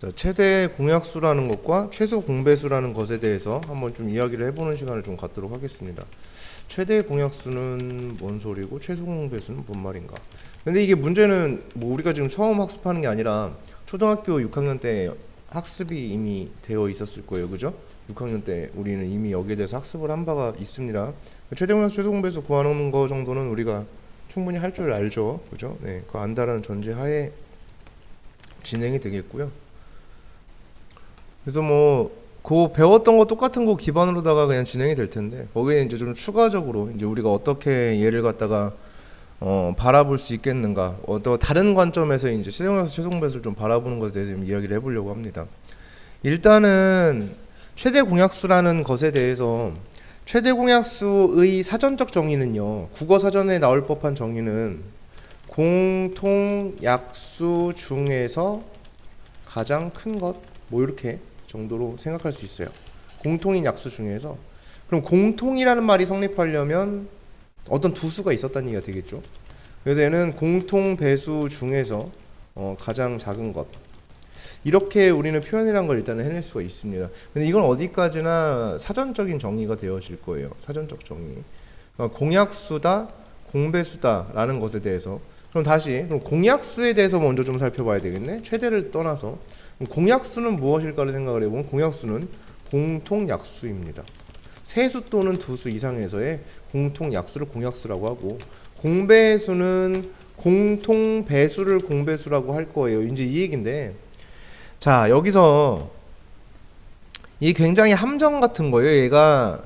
자, 최대 공약수라는 것과 최소 공배수라는 것에 대해서 한번 좀 이야기를 해보는 시간을 좀 갖도록 하겠습니다. 최대 공약수는 뭔 소리고 최소 공배수는 뭔 말인가? 근데 이게 문제는 뭐 우리가 지금 처음 학습하는 게 아니라 초등학교 6학년 때 학습이 이미 되어 있었을 거예요, 그죠? 6학년 때 우리는 이미 여기에 대해서 학습을 한 바가 있습니다. 최대 공약수, 최소 공배수 구하는 거 정도는 우리가 충분히 할 줄 알죠, 그죠? 네, 그거 안다라는 전제 하에 진행이 되겠고요. 그래서 뭐 그 배웠던 거 똑같은 거 기반으로다가 그냥 진행이 될 텐데 거기에 이제 좀 추가적으로 이제 우리가 어떻게 얘를 갖다가 바라볼 수 있겠는가, 어떤 다른 관점에서 이제 최종에서 최종배수를 좀 바라보는 것에 대해서 좀 이야기를 해보려고 합니다. 일단은 최대 공약수라는 것에 대해서 최대 공약수의 사전적 정의는요, 국어 사전에 나올 법한 정의는 공통 약수 중에서 가장 큰 것, 뭐 이렇게 정도로 생각할 수 있어요. 공통인 약수 중에서. 그럼 공통이라는 말이 성립하려면 어떤 두 수가 있었다는 얘기가 되겠죠. 그래서 얘는 공통 배수 중에서 가장 작은 것, 이렇게 우리는 표현이란 걸 일단은 해낼 수가 있습니다. 근데 이건 어디까지나 사전적인 정의가 되어질 거예요. 사전적 정의. 그러니까 공약수다, 공배수다라는 것에 대해서. 그럼 공약수에 대해서 먼저 좀 살펴봐야 되겠네. 최대를 떠나서 공약수는 무엇일까를 생각을 해보면 공약수는 공통약수입니다. 세수 또는 두수 이상에서의 공통약수를 공약수라고 하고, 공배수는 공통배수를 공배수라고 할 거예요. 이제 이 얘기인데, 자, 여기서 이게 굉장히 함정 같은 거예요.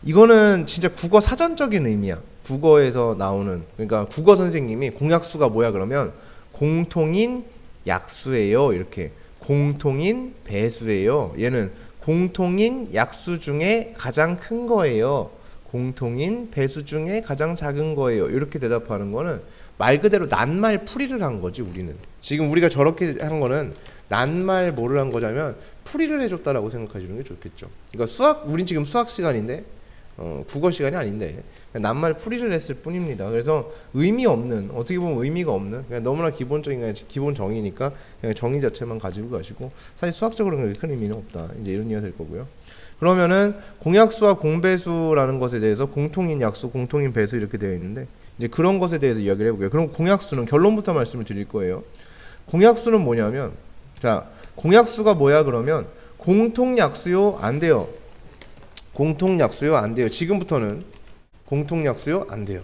이거는 진짜 국어 사전적인 의미야. 국어에서 나오는, 그러니까 국어 선생님이 공약수가 뭐야 그러면 공통인 약수예요, 이렇게. 공통인 배수예요. 얘는 공통인 약수 중에 가장 큰 거예요. 공통인 배수 중에 가장 작은 거예요. 이렇게 대답하는 거는 말 그대로 낱말 풀이를 한 거지, 우리는. 지금 우리가 저렇게 한 거는 낱말 뭐를 한 거냐면 풀이를 해줬다라고 생각하시는 게 좋겠죠. 그러니까 우린 지금 수학 시간인데 국어 시간이 아닌데 낱말 풀이를 했을 뿐입니다. 그래서 의미 없는, 어떻게 보면 의미가 없는, 그냥 너무나 기본적인 기본 정의니까 그냥 정의 자체만 가지고 가시고, 사실 수학적으로는 그렇게 큰 의미는 없다, 이제 이런 이해가 될 거고요. 그러면은 공약수와 공배수라는 것에 대해서 공통인 약수, 공통인 배수 이렇게 되어 있는데, 이제 그런 것에 대해서 이야기를 해볼게요. 그럼 공약수는 결론부터 말씀을 드릴 거예요. 공약수는 뭐냐면, 자, 공약수가 뭐야 그러면 공통약수요, 안 돼요. 공통약수요, 안 돼요. 지금부터는 공통약수요, 안 돼요.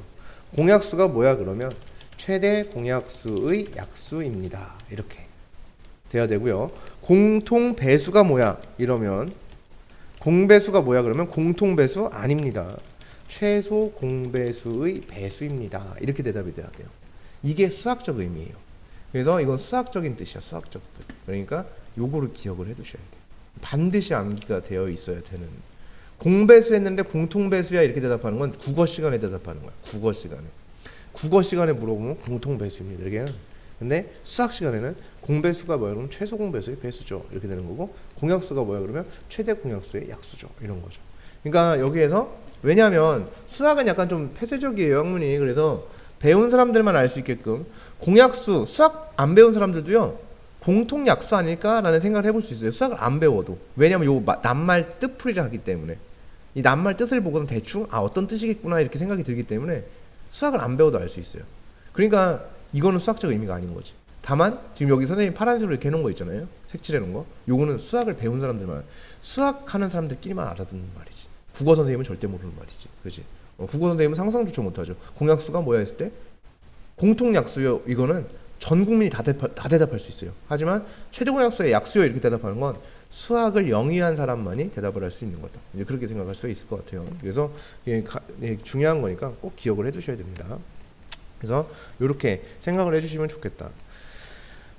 공약수가 뭐야 그러면 최대 공약수의 약수입니다. 이렇게 돼야 되고요. 공통배수가 뭐야 이러면, 공배수가 뭐야 그러면 공통배수 아닙니다. 최소 공배수의 배수입니다. 이렇게 대답이 돼야 돼요. 이게 수학적 의미예요. 그래서 이건 수학적인 뜻이야, 수학적 뜻. 그러니까 요거를 기억을 해두셔야 돼요. 반드시 암기가 되어 있어야 되는. 공배수 했는데 공통배수야 이렇게 대답하는 건 국어 시간에 대답하는 거야. 국어 시간에. 국어 시간에 물어보면 공통배수입니다, 이렇게. 근데 수학 시간에는 공배수가 뭐야 그러면 최소 공배수의 배수죠, 이렇게 되는 거고, 공약수가 뭐야 그러면 최대 공약수의 약수죠, 이런 거죠. 그러니까 여기에서, 왜냐하면 수학은 약간 좀 폐쇄적이에요, 학문이. 그래서 배운 사람들만 알 수 있게끔 공약수, 수학 안 배운 사람들도요 공통약수 아닐까라는 생각을 해볼 수 있어요. 수학을 안 배워도. 왜냐면 요 낱말 뜻풀이를 하기 때문에, 이 낱말 뜻을 보고는 대충 어떤 뜻이겠구나 이렇게 생각이 들기 때문에 수학을 안 배워도 알 수 있어요. 그러니까 이거는 수학적 의미가 아닌 거지. 다만 지금 여기 선생님이 파란색으로 이렇게 해놓은 거 있잖아요, 색칠해놓은 거. 요거는 수학을 배운 사람들만, 수학하는 사람들끼리만 알아듣는 말이지. 국어 선생님은 절대 모르는 말이지, 그렇지? 국어 선생님은 상상조차 못하죠. 공약수가 뭐야 했을 때 공통약수요, 이거는 전 국민이 다 대답할 수 있어요. 하지만 최대 공약수의 약수요 이렇게 대답하는 건 수학을 영위한 사람만이 대답을 할 수 있는 거다, 이제 그렇게 생각할 수 있을 것 같아요. 그래서 이게 중요한 거니까 꼭 기억을 해두셔야 됩니다. 그래서 이렇게 생각을 해주시면 좋겠다.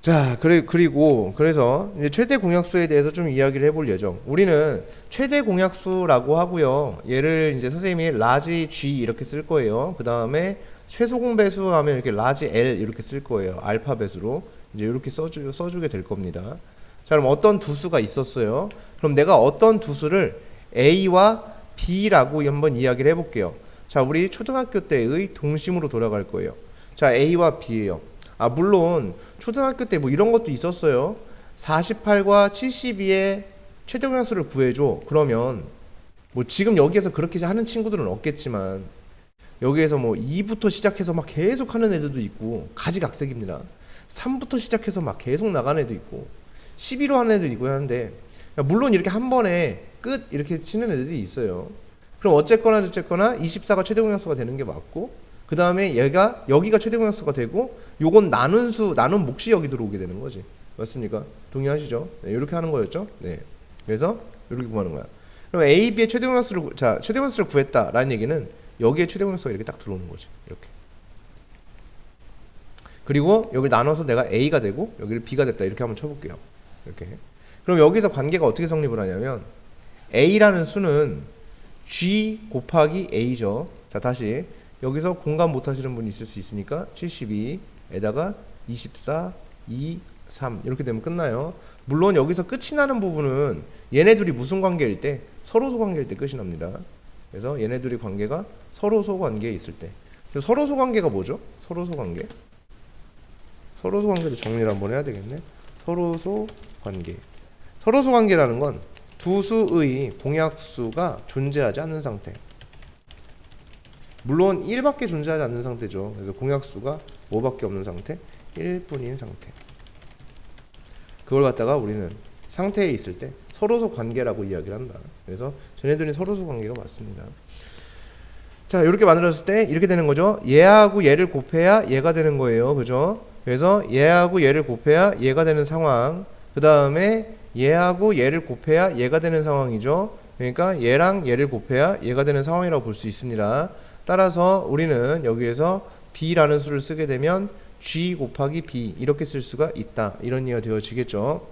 자, 그래서 이제 최대 공약수에 대해서 좀 이야기를 해볼 예정. 우리는 최대 공약수라고 하고요, 얘를 이제 선생님이 라지 G 이렇게 쓸 거예요. 그 다음에 최소 공배수 하면 이렇게 라지 L 이렇게 쓸 거예요. 알파벳으로 이제 이렇게 써주게 될 겁니다. 자, 그럼 어떤 두 수가 있었어요. 그럼 내가 어떤 두 수를 A와 B라고 한번 이야기를 해볼게요. 자, 우리 초등학교 때의 동심으로 돌아갈 거예요. 자, A와 B예요. 물론 초등학교 때 뭐 이런 것도 있었어요. 48과 72의 최대 공약수를 구해줘. 그러면 뭐 지금 여기에서 그렇게 하는 친구들은 없겠지만 여기에서 뭐 2부터 시작해서 막 계속 하는 애들도 있고 가지각색입니다. 3부터 시작해서 막 계속 나가는 애도 있고 11호 하는 애도 있고 하는데 물론 이렇게 한 번에 끝 이렇게 치는 애들이 있어요. 그럼 어쨌거나 24가 최대 공약수가 되는 게 맞고 그 다음에 얘가 여기가 최대 공약수가 되고 요건 나눈 몫이 여기 들어오게 되는 거지. 맞습니까? 동의하시죠? 네, 이렇게 하는 거였죠? 네. 그래서 이렇게 구하는 거야. 그럼 A, B의 최대 공약수를 구했다라는 얘기는 여기에 최대 공약수가 이렇게 딱 들어오는 거지. 이렇게. 그리고 여기를 나눠서 내가 A가 되고 여기를 B가 됐다 이렇게 한번 쳐볼게요. 이렇게. 그럼 여기서 관계가 어떻게 성립을 하냐면 A라는 수는 G 곱하기 A죠. 자, 다시 여기서 공감 못 하시는 분이 있을 수 있으니까 72에다가 24, 2, 3 이렇게 되면 끝나요. 물론 여기서 끝이 나는 부분은 얘네 둘이 무슨 관계일 때? 서로소 관계일 때 끝이 납니다. 그래서 얘네 둘이 관계가 서로소 관계에 있을 때. 서로소 관계가 뭐죠? 서로소 관계. 서로소 관계도 정리를 한번 해야 되겠네. 서로소 관계. 서로소 관계라는 건 두 수의 공약수가 존재하지 않는 상태. 물론 1밖에 존재하지 않는 상태죠. 그래서 공약수가 5밖에 없는 상태, 1뿐인 상태. 그걸 갖다가 우리는 상태에 있을 때 서로소 관계라고 이야기를 한다. 그래서 쟤네들이 서로소 관계가 맞습니다. 자, 이렇게 만들었을 때 이렇게 되는 거죠. 얘하고 얘를 곱해야 얘가 되는 거예요. 그죠? 그래서 얘하고 얘를 곱해야 얘가 되는 상황. 그 다음에 얘하고 얘를 곱해야 얘가 되는 상황이죠. 그러니까 얘랑 얘를 곱해야 얘가 되는 상황이라고 볼 수 있습니다. 따라서 우리는 여기에서 B라는 수를 쓰게 되면 G 곱하기 B 이렇게 쓸 수가 있다. 이런 이해가 되어지겠죠.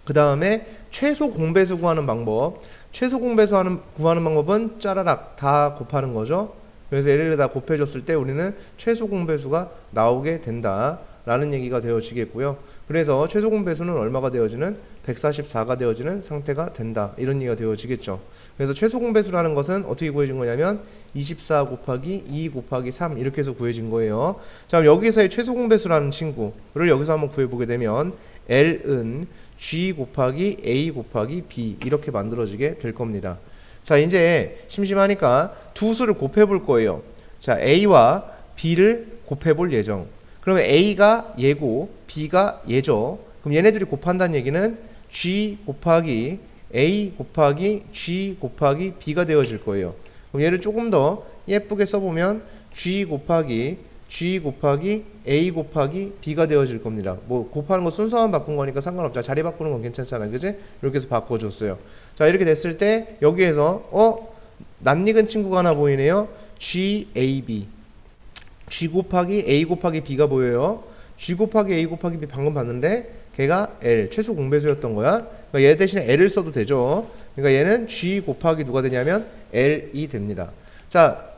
그 다음에 최소 공배수 구하는 방법. 최소 공배수 구하는 방법은 짜라락 다 곱하는 거죠. 그래서 얘를 다 곱해줬을 때 우리는 최소 공배수가 나오게 된다. 라는 얘기가 되어지겠고요. 그래서 최소 공배수는 얼마가 되어지는? 144가 되어지는 상태가 된다. 이런 얘기가 되어지겠죠. 그래서 최소 공배수라는 것은 어떻게 구해진 거냐면 24 곱하기 2 곱하기 3 이렇게 해서 구해진 거예요. 자, 그럼 여기서의 최소 공배수라는 친구를 여기서 한번 구해보게 되면 L은 G 곱하기 A 곱하기 B 이렇게 만들어지게 될 겁니다. 자, 이제 심심하니까 두 수를 곱해볼 거예요. 자, A와 B를 곱해볼 예정. 그러면 A가 얘고 B가 얘죠. 그럼 얘네들이 곱한다는 얘기는 G 곱하기 A 곱하기 G 곱하기 B가 되어질 거예요. 그럼 얘를 조금 더 예쁘게 써보면 G 곱하기 A 곱하기 B가 되어질 겁니다. 뭐 곱하는 거 순서만 바꾼 거니까 상관없죠. 자리 바꾸는 건 괜찮잖아. 그지? 이렇게 해서 바꿔줬어요. 자, 이렇게 됐을 때 여기에서 낯익은 친구가 하나 보이네요. GAB G 곱하기 A 곱하기 B가 보여요. G 곱하기 A 곱하기 B 방금 봤는데 걔가 L 최소 공배수였던 거야. 그러니까 얘 대신에 L을 써도 되죠. 그러니까 얘는 G 곱하기 누가 되냐면 L이 됩니다. 자,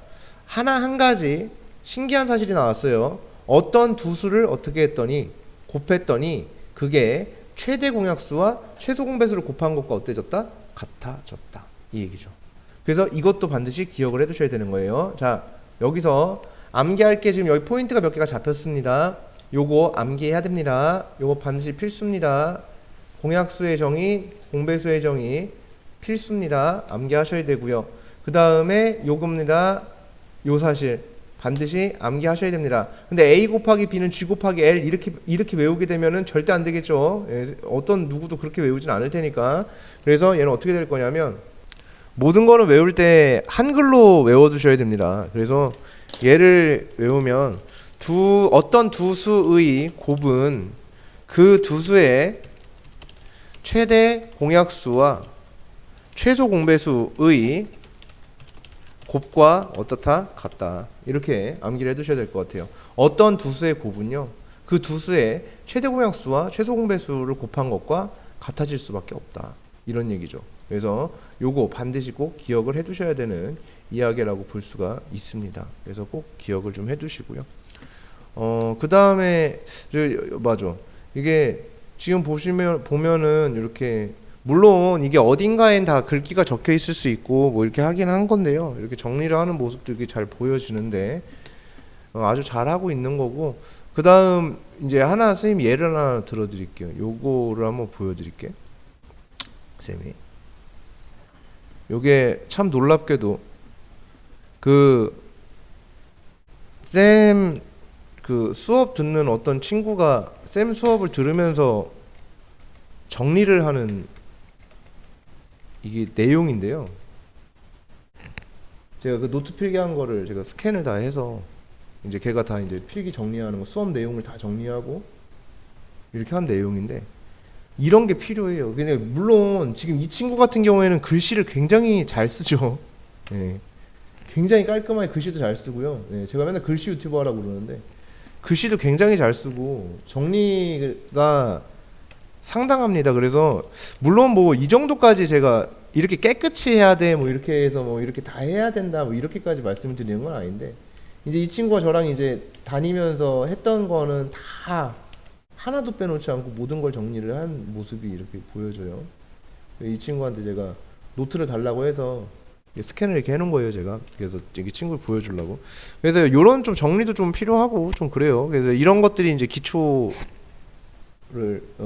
한 가지 신기한 사실이 나왔어요. 어떤 두 수를 어떻게 했더니 곱했더니 그게 최대 공약수와 최소 공배수를 곱한 것과 어때졌다? 같아졌다. 이 얘기죠. 그래서 이것도 반드시 기억을 해두셔야 되는 거예요. 자, 여기서 암기할 게 지금 여기 포인트가 몇 개가 잡혔습니다. 요거 암기해야 됩니다. 요거 반드시 필수입니다. 공약수의 정의, 공배수의 정의 필수입니다. 암기하셔야 되고요. 그 다음에 요겁니다. 요 사실 반드시 암기하셔야 됩니다. 근데 A 곱하기 B는 G 곱하기 L 이렇게 외우게 되면은 절대 안 되겠죠. 어떤 누구도 그렇게 외우진 않을 테니까. 그래서 얘는 어떻게 될 거냐면 모든 거는 외울 때 한글로 외워두셔야 됩니다. 그래서 얘를 외우면 어떤 두 수의 곱은 그 두 수의 최대 공약수와 최소 공배수의 곱과 어떻다? 같다. 이렇게 암기를 해두셔야 될 것 같아요. 어떤 두 수의 곱은요, 그 두 수의 최대 공약수와 최소 공배수를 곱한 것과 같아질 수밖에 없다. 이런 얘기죠. 그래서 요거 반드시 꼭 기억을 해두셔야 되는 이야기라고 볼 수가 있습니다. 그래서 꼭 기억을 좀 해두시고요. 그 다음에 맞아. 이게 지금 보면은 이렇게 물론 이게 어딘가엔 다 글귀가 적혀 있을 수 있고 뭐 이렇게 하긴 한 건데요. 이렇게 정리를 하는 모습도 이게 잘 보여지는데 아주 잘하고 있는 거고 그 다음 이제 하나 선생님 예를 하나 들어드릴게요. 요거를 한번 보여드릴게요. 쌤이 요게 참 놀랍게도 쌤 수업 듣는 어떤 친구가 쌤 수업을 들으면서 정리를 하는 이게 내용인데요. 제가 그 노트 필기한 거를 제가 스캔을 다 해서 이제 걔가 다 이제 필기 정리하는 거 수업 내용을 다 정리하고 이렇게 한 내용인데 이런 게 필요해요. 근데 물론 지금 이 친구 같은 경우에는 글씨를 굉장히 잘 쓰죠. 예. 굉장히 깔끔하게 글씨도 잘 쓰고요. 예. 제가 맨날 글씨 유튜버 하라고 그러는데 글씨도 굉장히 잘 쓰고 정리가 상당합니다. 그래서 물론 뭐 이 정도까지 제가 이렇게 깨끗이 해야 돼 뭐 이렇게 해서 뭐 이렇게 다 해야 된다 뭐 이렇게까지 말씀을 드리는 건 아닌데 이제 이 친구가 저랑 이제 다니면서 했던 거는 다 하나도 빼놓지 않고 모든 걸 정리를 한 모습이 이렇게 보여져요. 이 친구한테 제가 노트를 달라고 해서 스캔을 이렇게 해놓은 거예요, 제가. 그래서 이 친구를 보여주려고. 그래서 이런 좀 정리도 좀 필요하고 좀 그래요. 그래서 이런 것들이 이제 기초를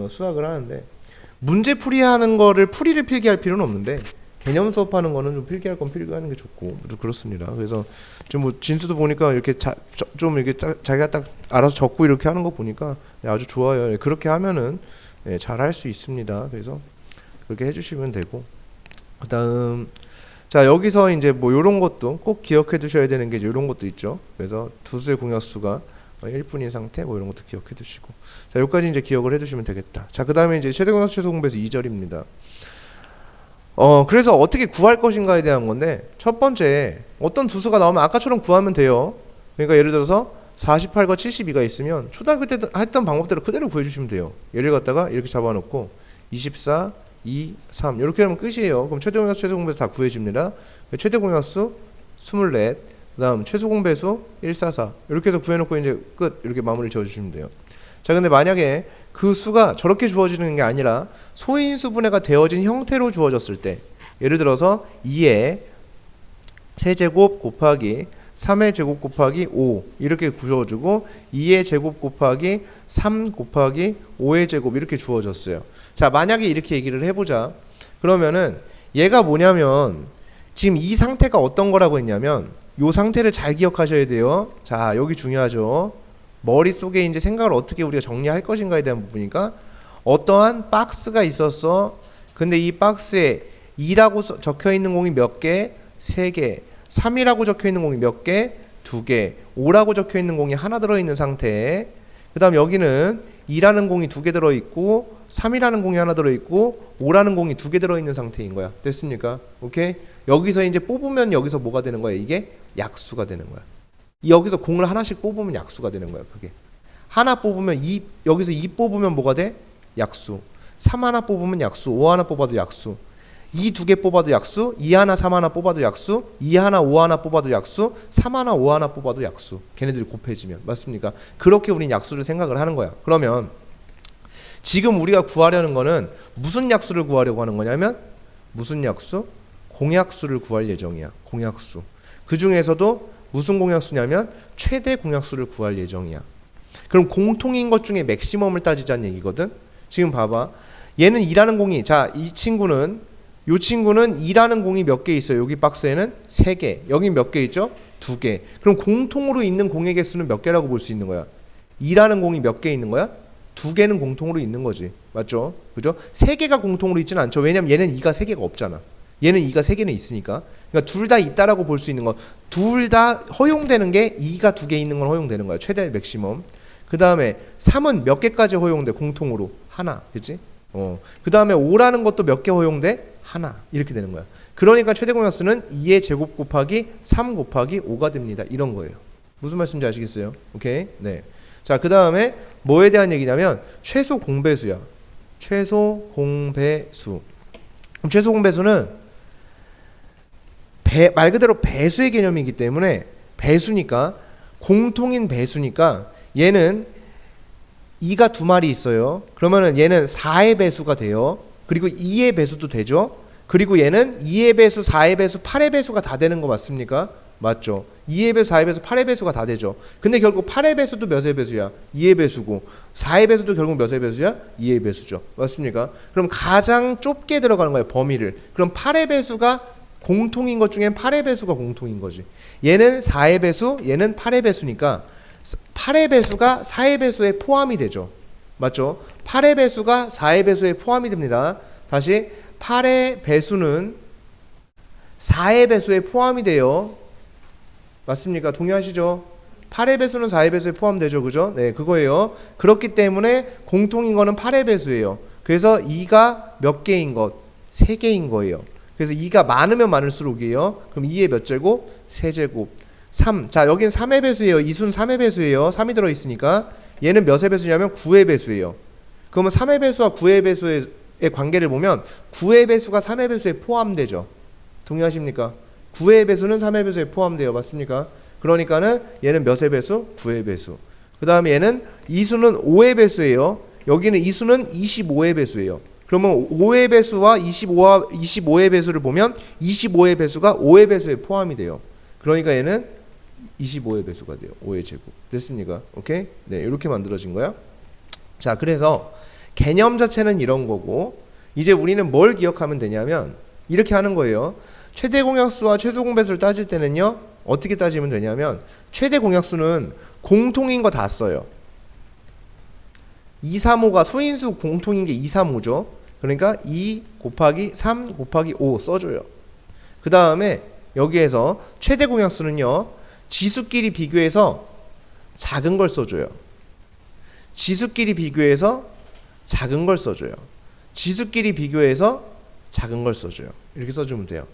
수학을 하는데 문제 풀이하는 거를 풀이를 필기할 필요는 없는데 개념 수업하는 거는 좀 필기할 건 필기하는 게 좋고 좀 그렇습니다. 그래서 좀 뭐 진수도 보니까 이렇게 좀 이렇게 자기가 딱 알아서 적고 이렇게 하는 거 보니까 아주 좋아요. 그렇게 하면은 잘 할 수 있습니다. 그래서 그렇게 해주시면 되고 그다음 자 여기서 이제 뭐 이런 것도 꼭 기억해 두셔야 되는 게 이런 것도 있죠. 그래서 두수의 공약수가 1분인 상태 뭐 이런 것도 기억해 두시고 자 여기까지 이제 기억을 해 두시면 되겠다. 자 그다음에 이제 최대 공약수 최소 공배수 2절입니다. 그래서 어떻게 구할 것인가에 대한 건데 첫 번째 어떤 두수가 나오면 아까처럼 구하면 돼요. 그러니까 예를 들어서 48과 72가 있으면 초등학교 때 했던 방법대로 그대로 구해주시면 돼요. 얘를 갖다가 이렇게 잡아놓고 24, 2, 3 이렇게 하면 끝이에요. 그럼 최대 공약수 최소 공배수 다 구해집니다. 최대 공약수 24, 그 다음 최소 공배수 144 이렇게 해서 구해놓고 이제 끝 이렇게 마무리 지어주시면 돼요. 자 근데 만약에 그 수가 저렇게 주어지는 게 아니라 소인수분해가 되어진 형태로 주어졌을 때 예를 들어서 2의 세제곱 곱하기 3의 제곱 곱하기 5 이렇게 주어지고 2의 제곱 곱하기 3 곱하기 5의 제곱 이렇게 주어졌어요. 자 만약에 이렇게 얘기를 해보자. 그러면은 얘가 뭐냐면 지금 이 상태가 어떤 거라고 했냐면 이 상태를 잘 기억하셔야 돼요. 자 여기 중요하죠. 머릿속에 이제 생각을 어떻게 우리가 정리할 것인가에 대한 부분이니까 어떠한 박스가 있었어. 근데 이 박스에 2라고 적혀 있는 공이 몇 개? 3개. 3이라고 적혀 있는 공이 몇 개? 2개. 5라고 적혀 있는 공이 하나 들어 있는 상태. 그다음 여기는 2라는 공이 2개 들어 있고 3이라는 공이 하나 들어 있고 5라는 공이 2개 들어 있는 상태인 거야. 됐습니까? 오케이? 여기서 이제 뽑으면 여기서 뭐가 되는 거야? 이게 약수가 되는 거야. 여기서 공을 하나씩 뽑으면 약수가 되는 거야. 그게 하나 뽑으면 2 여기서 2 뽑으면 뭐가 돼? 약수. 3 하나 뽑으면 약수. 5 하나 뽑아도 약수. 2 두 개 뽑아도 약수. 2 하나 3 하나 뽑아도 약수. 2 하나 5 하나 뽑아도 약수. 3 하나 5 하나 뽑아도 약수. 걔네들이 곱해지면 맞습니까? 그렇게 우린 약수를 생각을 하는 거야. 그러면 지금 우리가 구하려는 거는 무슨 약수를 구하려고 하는 거냐면 무슨 약수? 공약수를 구할 예정이야. 공약수. 그 중에서도 무슨 공약수냐면 최대 공약수를 구할 예정이야. 그럼 공통인 것 중에 맥시멈을 따지자는 얘기거든. 지금 봐봐. 얘는 2라는 공이 자 이 친구는 요 친구는 2라는 공이 몇 개 있어요. 여기 박스에는 3개. 여기 몇 개 있죠? 2개. 그럼 공통으로 있는 공의 개수는 몇 개라고 볼 수 있는 거야? 2라는 공이 몇 개 있는 거야? 2개는 공통으로 있는 거지. 맞죠? 그죠? 3개가 공통으로 있지는 않죠. 왜냐면 얘는 2가 3개가 없잖아. 얘는 2가 3개는 있으니까. 그러니까 둘 다 있다라고 볼 수 있는 거. 둘 다 허용되는 게 2가 2개 있는 건 허용되는 거야. 최대 맥시멈. 그 다음에 3은 몇 개까지 허용돼? 공통으로. 하나. 그치? 그 다음에 5라는 것도 몇 개 허용돼? 하나. 이렇게 되는 거야. 그러니까 최대 공약수는 2의 제곱 곱하기 3 곱하기 5가 됩니다. 이런 거예요. 무슨 말씀인지 아시겠어요? 오케이? 네. 자, 그 다음에 뭐에 대한 얘기냐면 최소 공배수야. 최소 공배수. 그럼 최소 공배수는 말 그대로 배수의 개념이기 때문에 배수니까 공통인 배수니까 얘는 2가 2마리 있어요. 그러면은 얘는 4의 배수가 돼요. 그리고 2의 배수도 되죠. 그리고 얘는 2의 배수, 4의 배수, 8의 배수가 다 되는 거 맞습니까? 맞죠. 2의 배수, 4의 배수, 8의 배수가 다 되죠. 근데 결국 8의 배수도 몇의 배수야? 2의 배수고 4의 배수도 결국 몇의 배수야? 2의 배수죠. 맞습니까? 그럼 가장 좁게 들어가는 거예요. 범위를. 그럼 8의 배수가 공통인 것 중엔 8의 배수가 공통인 거지. 얘는 4의 배수, 얘는 8의 배수니까 8의 배수가 4의 배수에 포함이 되죠. 맞죠? 8의 배수가 4의 배수에 포함이 됩니다. 다시 8의 배수는 4의 배수에 포함이 돼요. 맞습니까? 동의하시죠? 8의 배수는 4의 배수에 포함되죠. 그죠? 네, 그거예요. 그렇기 때문에 공통인 거는 8의 배수예요. 그래서 2가 몇 개인 것? 3개인 거예요. 그래서 2가 많으면 많을수록이에요. 그럼 2의 몇 제곱? 3제곱. 3. 자, 여긴 3의 배수예요. 이수는 3의 배수예요. 3이 들어있으니까. 얘는 몇의 배수냐면 9의 배수예요. 그러면 3의 배수와 9의 배수의 관계를 보면 9의 배수가 3의 배수에 포함되죠. 동의하십니까? 9의 배수는 3의 배수에 포함돼요. 맞습니까? 그러니까는 얘는 몇의 배수? 9의 배수. 그 다음에 얘는 이수는 5의 배수예요. 여기는 이수는 25의 배수예요. 그러면 5의 배수와 25의 배수를 보면 25의 배수가 5의 배수에 포함이 돼요. 그러니까 얘는 25의 배수가 돼요. 5의 제곱. 됐습니까? 오케이? 네, 이렇게 만들어진 거야. 자, 그래서 개념 자체는 이런 거고 이제 우리는 뭘 기억하면 되냐면 이렇게 하는 거예요. 최대 공약수와 최소 공배수를 따질 때는요. 어떻게 따지면 되냐면 최대 공약수는 공통인 거 다 써요. 2, 3, 5가 소인수 공통인 게 2, 3, 5죠. 그러니까 2 곱하기 3 곱하기 5 써줘요. 그 다음에 여기에서 최대 공약수는요. 지수끼리 비교해서 작은 걸 써줘요. 지수끼리 비교해서 작은 걸 써줘요. 지수끼리 비교해서 작은 걸 써줘요. 이렇게 써주면 돼요.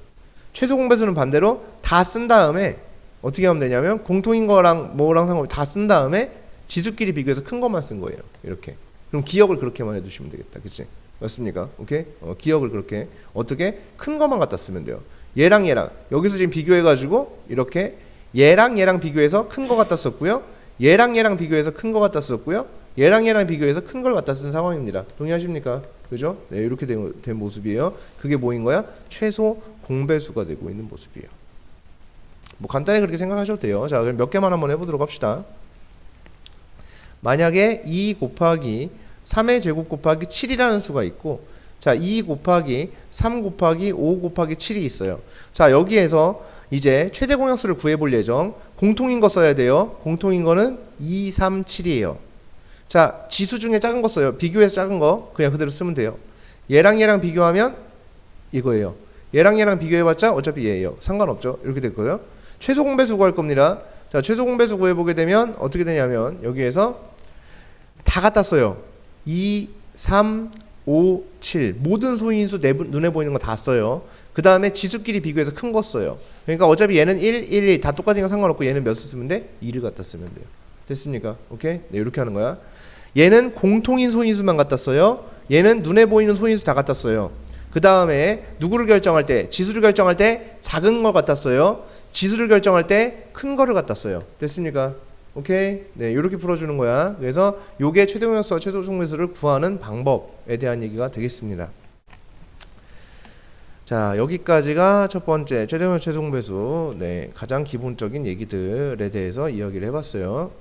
최소 공배수는 반대로 다 쓴 다음에 어떻게 하면 되냐면 공통인 거랑 뭐랑 상관없이 다 쓴 다음에 지수끼리 비교해서 큰 것만 쓴 거예요. 이렇게. 그럼 기억을 그렇게만 해두시면 되겠다. 그치? 맞습니까? 오케이? 기억을 그렇게. 어떻게? 큰 것만 갖다 쓰면 돼요. 얘랑 얘랑. 여기서 지금 비교해가지고 이렇게 얘랑 얘랑 비교해서 큰 거 갖다 썼고요. 얘랑 얘랑 비교해서 큰 거 갖다 썼고요. 얘랑 얘랑 비교해서 큰 걸 갖다 쓴 상황입니다. 동의하십니까? 그죠? 네, 이렇게 된 모습이에요. 그게 뭐인 거야? 최소 공배수가 되고 있는 모습이에요. 뭐 간단히 그렇게 생각하셔도 돼요. 자, 그럼 몇 개만 한번 해보도록 합시다. 만약에 2 곱하기 3의 제곱 곱하기 7이라는 수가 있고 자, 2 곱하기 3 곱하기 5 곱하기 7이 있어요. 자, 여기에서 이제 최대 공약수를 구해볼 예정. 공통인 거 써야 돼요. 공통인 거는 2, 3, 7이에요. 자, 지수 중에 작은 거 써요. 비교해서 작은 거 그냥 그대로 쓰면 돼요. 얘랑 얘랑 비교하면 이거예요. 얘랑 얘랑 비교해봤자 어차피 얘예요. 상관없죠. 이렇게 될 거예요. 최소 공배수 구할 겁니다. 자, 최소 공배수 구해보게 되면 어떻게 되냐면 여기에서 다 갖다 써요. 2, 3, 5, 7 모든 소인수 눈에 보이는 거 다 써요. 그 다음에 지수끼리 비교해서 큰 거 써요. 그러니까 어차피 얘는 1, 1, 다 똑같으니까 상관없고 얘는 몇 쓰면 돼? 2를 갖다 쓰면 돼요. 됐습니까? 오케이? 네, 이렇게 하는 거야. 얘는 공통인 소인수만 갖다 써요. 얘는 눈에 보이는 소인수 다 갖다 써요. 그 다음에 누구를 결정할 때? 지수를 결정할 때 작은 걸 갖다 써요. 지수를 결정할 때 큰 거를 갖다 써요. 됐습니까? 오케이? 네, 이렇게 풀어주는 거야. 그래서 요게 최대 공약수와 최소 공배수를 구하는 방법에 대한 얘기가 되겠습니다. 자, 여기까지가 첫 번째 최대 공약 최소 공배수 가장 기본적인 얘기들에 대해서 이야기를 해봤어요.